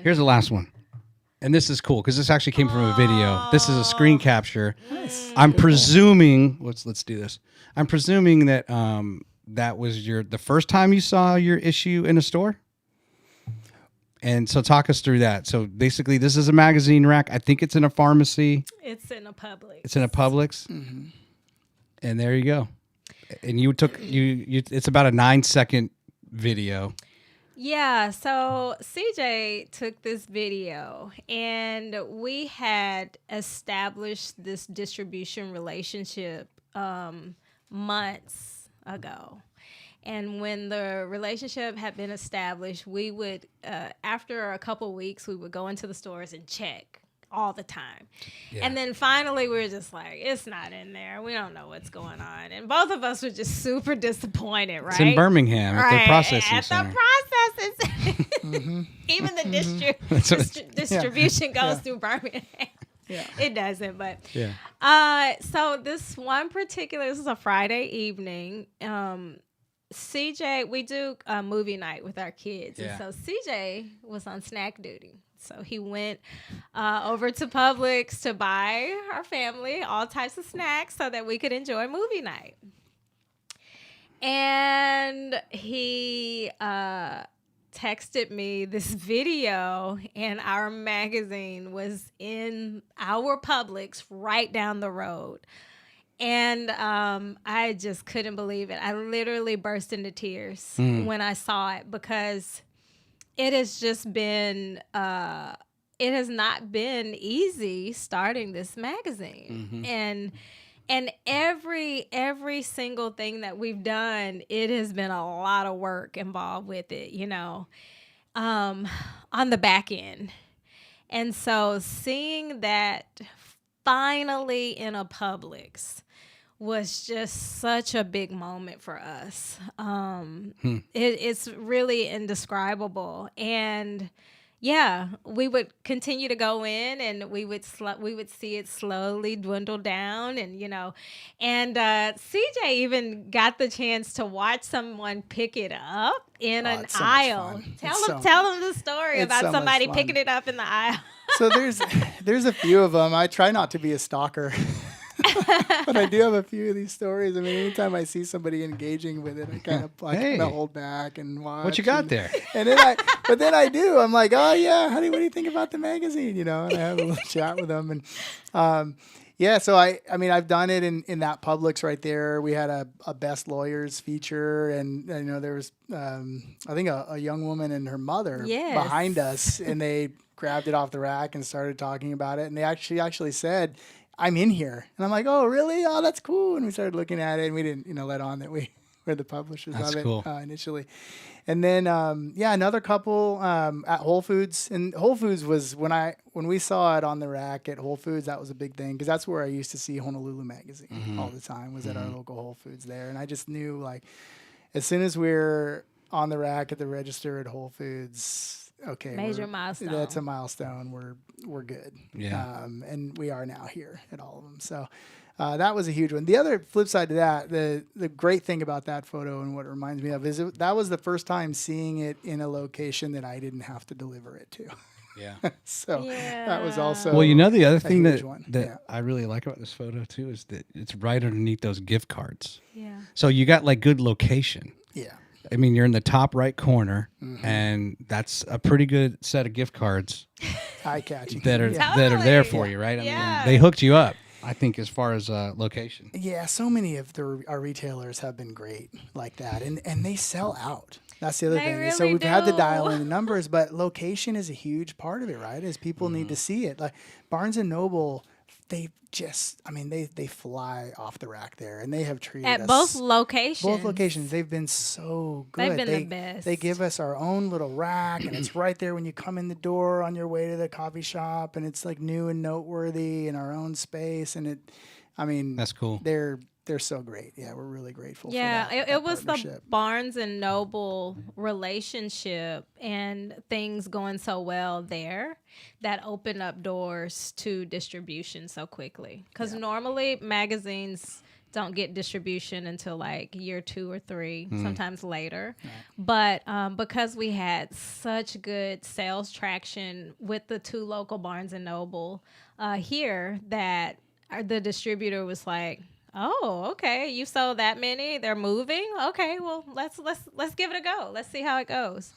Here's the last one. And this is cool because this actually came from a video. This is a screen capture. Nice. I'm presuming. Let's do this. I'm presuming that that was the first time you saw your issue in a store. And so talk us through that. So basically, this is a magazine rack. I think it's in a pharmacy. It's in a Publix. It's in a Publix. Mm-hmm. And there you go. And you took you. It's about a 9-second video. Yeah, so CJ took this video and we had established this distribution relationship months ago. And when the relationship had been established, we would, after a couple weeks, we would go into the stores and check all the time. Yeah. And then finally we were just like, it's not in there. We don't know what's going on. And both of us were just super disappointed, right? It's in Birmingham at the processing center. At the processing center. Even the distribution goes through Birmingham. Yeah. It doesn't, but so this is a Friday evening. CJ, we do a movie night with our kids. And so CJ was on snack duty. So he went over to Publix to buy our family all types of snacks so that we could enjoy movie night. And he texted me this video, and our magazine was in our Publix right down the road. And I just couldn't believe it. I literally burst into tears when I saw it because it has just been, it has not been easy starting this magazine. And every single thing that we've done, it has been a lot of work involved with it, on the back end. And so seeing that finally in a Publix was just such a big moment for us. It's really indescribable. And yeah, we would continue to go in and we would see it slowly dwindle down, and CJ even got the chance to watch someone pick it up in an aisle. Tell them the story about somebody picking it up in the aisle. So there's a few of them. I try not to be a stalker. But I do have a few of these stories. I mean, anytime I see somebody engaging with it, I kind of hold back and watch. What you got there? And then I do. I'm like, oh yeah, honey, what do you think about the magazine? And I have a little chat with them, and so I mean, I've done it in that Publix right there. We had a Best Lawyers feature, and there was I think a young woman and her mother behind us, and they grabbed it off the rack and started talking about it, and they actually said, I'm in here. And I'm like, oh, really? Oh, that's cool. And we started looking at it, and we didn't, let on that we were the publishers of it initially. And then, another couple at Whole Foods. And Whole Foods was, when we saw it on the rack at Whole Foods, that was a big thing, because that's where I used to see Honolulu Magazine all the time, was at our local Whole Foods there. And I just knew, like, as soon as we're on the rack at the register at Whole Foods, okay, major milestone. That's a milestone. We're good. Yeah. And we are now here at all of them. So that was a huge one. The other flip side to that, the great thing about that photo and what it reminds me of is that was the first time seeing it in a location that I didn't have to deliver it to. Yeah. So that was also the other thing that I really like about this photo too is that it's right underneath those gift cards. Yeah. So you got like good location. Yeah. I mean, you're in the top right corner, and that's a pretty good set of gift cards. Eye-catching. That are there for you, right? I mean, they hooked you up, I think, as far as location. Yeah, so many of our retailers have been great like that, and they sell out. That's the other thing. Really so we've had to dial in the numbers, but location is a huge part of it, right? As people need to see it. Like Barnes and Noble, they fly off the rack there, and they have treated us. At both locations. Both locations. They've been so good. They've been the best. They give us our own little rack, and it's right there when you come in the door on your way to the coffee shop, and it's like new and noteworthy in our own space, and that's cool. They're so great. Yeah, we're really grateful for that. Yeah, it was the Barnes and Noble relationship and things going so well there that opened up doors to distribution so quickly. Because normally magazines don't get distribution until like year 2 or 3, sometimes later. But because we had such good sales traction with the 2 local Barnes and Noble here, that the distributor was like, "Oh, okay, you sold that many. They're moving. Okay, well let's give it a go. Let's see how it goes."